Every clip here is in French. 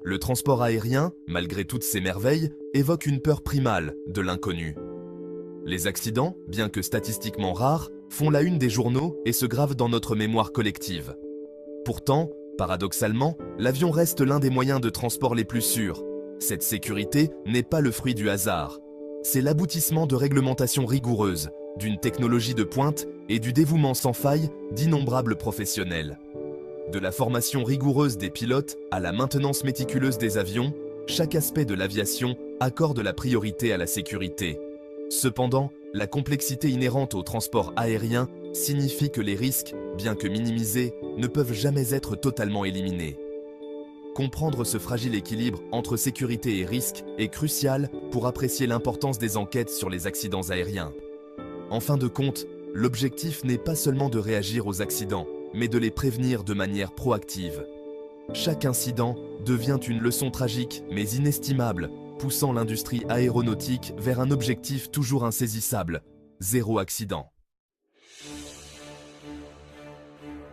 Le transport aérien, malgré toutes ses merveilles, évoque une peur primale de l'inconnu. Les accidents, bien que statistiquement rares, font la une des journaux et se gravent dans notre mémoire collective. Pourtant, paradoxalement, l'avion reste l'un des moyens de transport les plus sûrs. Cette sécurité n'est pas le fruit du hasard. C'est l'aboutissement de réglementations rigoureuses, d'une technologie de pointe et du dévouement sans faille d'innombrables professionnels. De la formation rigoureuse des pilotes à la maintenance méticuleuse des avions, chaque aspect de l'aviation accorde la priorité à la sécurité. Cependant, la complexité inhérente au transport aérien signifie que les risques, bien que minimisés, ne peuvent jamais être totalement éliminés. Comprendre ce fragile équilibre entre sécurité et risque est crucial pour apprécier l'importance des enquêtes sur les accidents aériens. En fin de compte, l'objectif n'est pas seulement de réagir aux accidents, mais de les prévenir de manière proactive. Chaque incident devient une leçon tragique mais inestimable, poussant l'industrie aéronautique vers un objectif toujours insaisissable, zéro accident.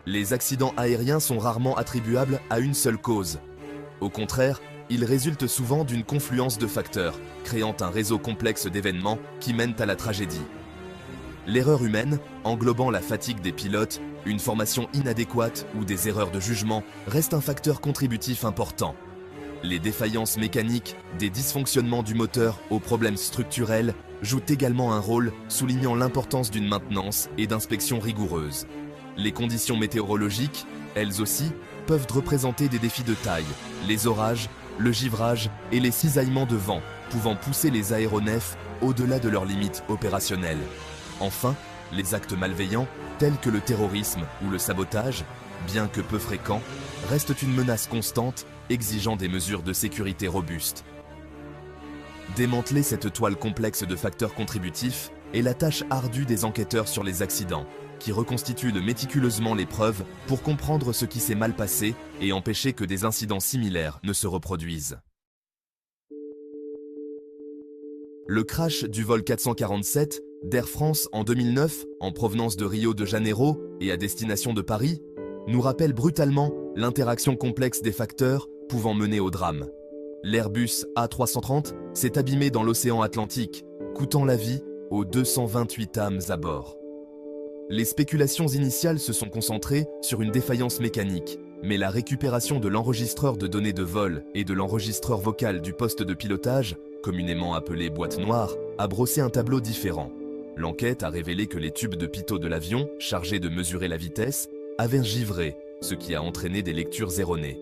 Les accidents aériens sont rarement attribuables à une seule cause. Au contraire, ils résultent souvent d'une confluence de facteurs, créant un réseau complexe d'événements qui mènent à la tragédie. L'erreur humaine, englobant la fatigue des pilotes, une formation inadéquate ou des erreurs de jugement, reste un facteur contributif important. Les défaillances mécaniques, des dysfonctionnements du moteur aux problèmes structurels, jouent également un rôle, soulignant l'importance d'une maintenance et d'inspection rigoureuses. Les conditions météorologiques, elles aussi, peuvent représenter des défis de taille. Les orages, le givrage et les cisaillements de vent, pouvant pousser les aéronefs au-delà de leurs limites opérationnelles. Enfin, les actes malveillants, tels que le terrorisme ou le sabotage, bien que peu fréquents, restent une menace constante, exigeant des mesures de sécurité robustes. Démanteler cette toile complexe de facteurs contributifs est la tâche ardue des enquêteurs sur les accidents, qui reconstituent méticuleusement les preuves pour comprendre ce qui s'est mal passé et empêcher que des incidents similaires ne se reproduisent. Le crash du vol 447 d'Air France en 2009, en provenance de Rio de Janeiro et à destination de Paris, nous rappelle brutalement l'interaction complexe des facteurs pouvant mener au drame. L'Airbus A330 s'est abîmé dans l'océan Atlantique, coûtant la vie aux 228 âmes à bord. Les spéculations initiales se sont concentrées sur une défaillance mécanique, mais la récupération de l'enregistreur de données de vol et de l'enregistreur vocal du poste de pilotage, communément appelé boîte noire, a brossé un tableau différent. L'enquête a révélé que les tubes de pitot de l'avion, chargés de mesurer la vitesse, avaient givré, ce qui a entraîné des lectures erronées.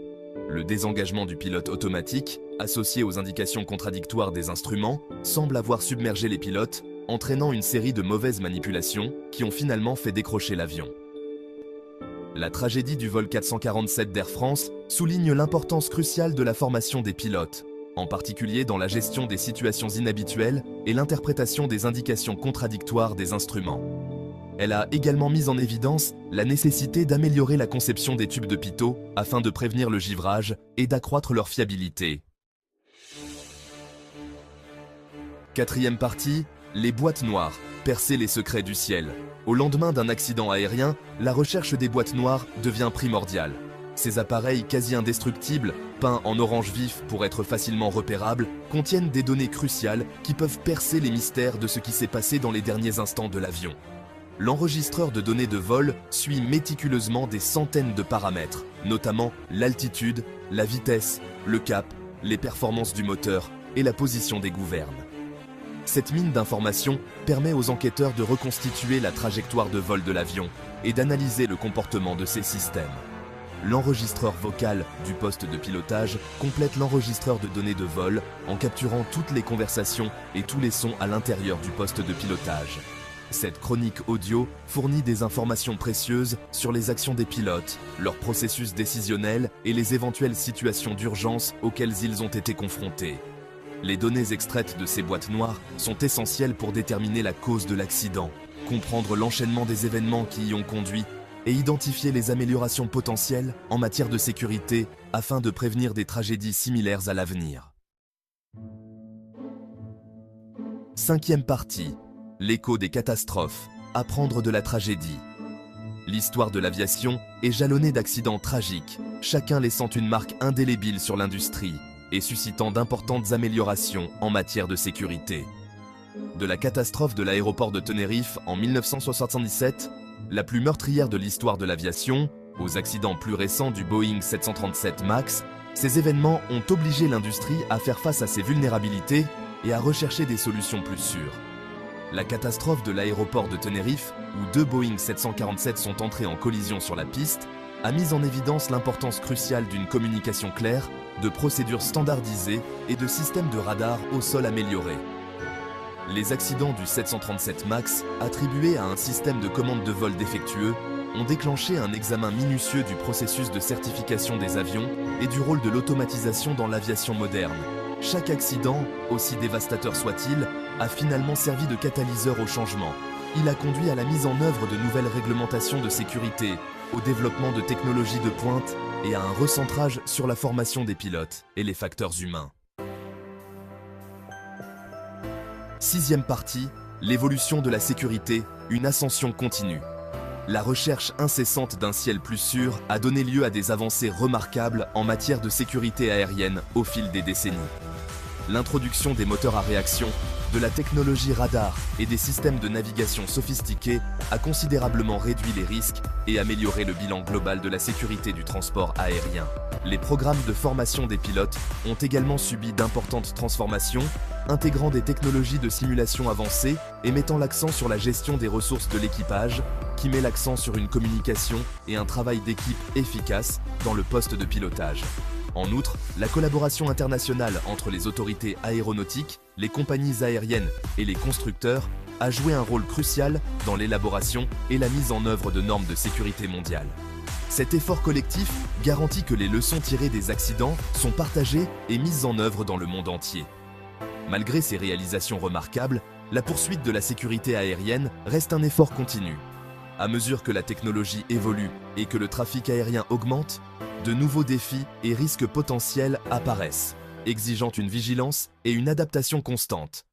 Le désengagement du pilote automatique, associé aux indications contradictoires des instruments, semble avoir submergé les pilotes, entraînant une série de mauvaises manipulations qui ont finalement fait décrocher l'avion. La tragédie du vol 447 d'Air France souligne l'importance cruciale de la formation des pilotes, en particulier dans la gestion des situations inhabituelles et l'interprétation des indications contradictoires des instruments. Elle a également mis en évidence la nécessité d'améliorer la conception des tubes de pitot afin de prévenir le givrage et d'accroître leur fiabilité. Quatrième partie, les boîtes noires, percer les secrets du ciel. Au lendemain d'un accident aérien, la recherche des boîtes noires devient primordiale. Ces appareils quasi indestructibles, peints en orange vif pour être facilement repérables, contiennent des données cruciales qui peuvent percer les mystères de ce qui s'est passé dans les derniers instants de l'avion. L'enregistreur de données de vol suit méticuleusement des centaines de paramètres, notamment l'altitude, la vitesse, le cap, les performances du moteur et la position des gouvernes. Cette mine d'informations permet aux enquêteurs de reconstituer la trajectoire de vol de l'avion et d'analyser le comportement de ces systèmes. L'enregistreur vocal du poste de pilotage complète l'enregistreur de données de vol en capturant toutes les conversations et tous les sons à l'intérieur du poste de pilotage. Cette chronique audio fournit des informations précieuses sur les actions des pilotes, leur processus décisionnel et les éventuelles situations d'urgence auxquelles ils ont été confrontés. Les données extraites de ces boîtes noires sont essentielles pour déterminer la cause de l'accident, comprendre l'enchaînement des événements qui y ont conduit et identifier les améliorations potentielles en matière de sécurité afin de prévenir des tragédies similaires à l'avenir. Cinquième partie. L'écho des catastrophes. Apprendre de la tragédie. L'histoire de l'aviation est jalonnée d'accidents tragiques, chacun laissant une marque indélébile sur l'industrie et suscitant d'importantes améliorations en matière de sécurité. De la catastrophe de l'aéroport de Tenerife en 1977, la plus meurtrière de l'histoire de l'aviation, aux accidents plus récents du Boeing 737 MAX, ces événements ont obligé l'industrie à faire face à ses vulnérabilités et à rechercher des solutions plus sûres. La catastrophe de l'aéroport de Tenerife, où 2 Boeing 747 sont entrés en collision sur la piste, a mis en évidence l'importance cruciale d'une communication claire, de procédures standardisées et de systèmes de radar au sol améliorés. Les accidents du 737 MAX, attribués à un système de commande de vol défectueux, ont déclenché un examen minutieux du processus de certification des avions et du rôle de l'automatisation dans l'aviation moderne. Chaque accident, aussi dévastateur soit-il, a finalement servi de catalyseur au changement. Il a conduit à la mise en œuvre de nouvelles réglementations de sécurité, au développement de technologies de pointe et à un recentrage sur la formation des pilotes et les facteurs humains. 6e partie, l'évolution de la sécurité, une ascension continue. La recherche incessante d'un ciel plus sûr a donné lieu à des avancées remarquables en matière de sécurité aérienne au fil des décennies. L'introduction des moteurs à réaction, de la technologie radar et des systèmes de navigation sophistiqués a considérablement réduit les risques et amélioré le bilan global de la sécurité du transport aérien. Les programmes de formation des pilotes ont également subi d'importantes transformations, intégrant des technologies de simulation avancées et mettant l'accent sur la gestion des ressources de l'équipage, qui met l'accent sur une communication et un travail d'équipe efficace dans le poste de pilotage. En outre, la collaboration internationale entre les autorités aéronautiques, les compagnies aériennes et les constructeurs a joué un rôle crucial dans l'élaboration et la mise en œuvre de normes de sécurité mondiale. Cet effort collectif garantit que les leçons tirées des accidents sont partagées et mises en œuvre dans le monde entier. Malgré ces réalisations remarquables, la poursuite de la sécurité aérienne reste un effort continu. À mesure que la technologie évolue et que le trafic aérien augmente, de nouveaux défis et risques potentiels apparaissent, exigeant une vigilance et une adaptation constante.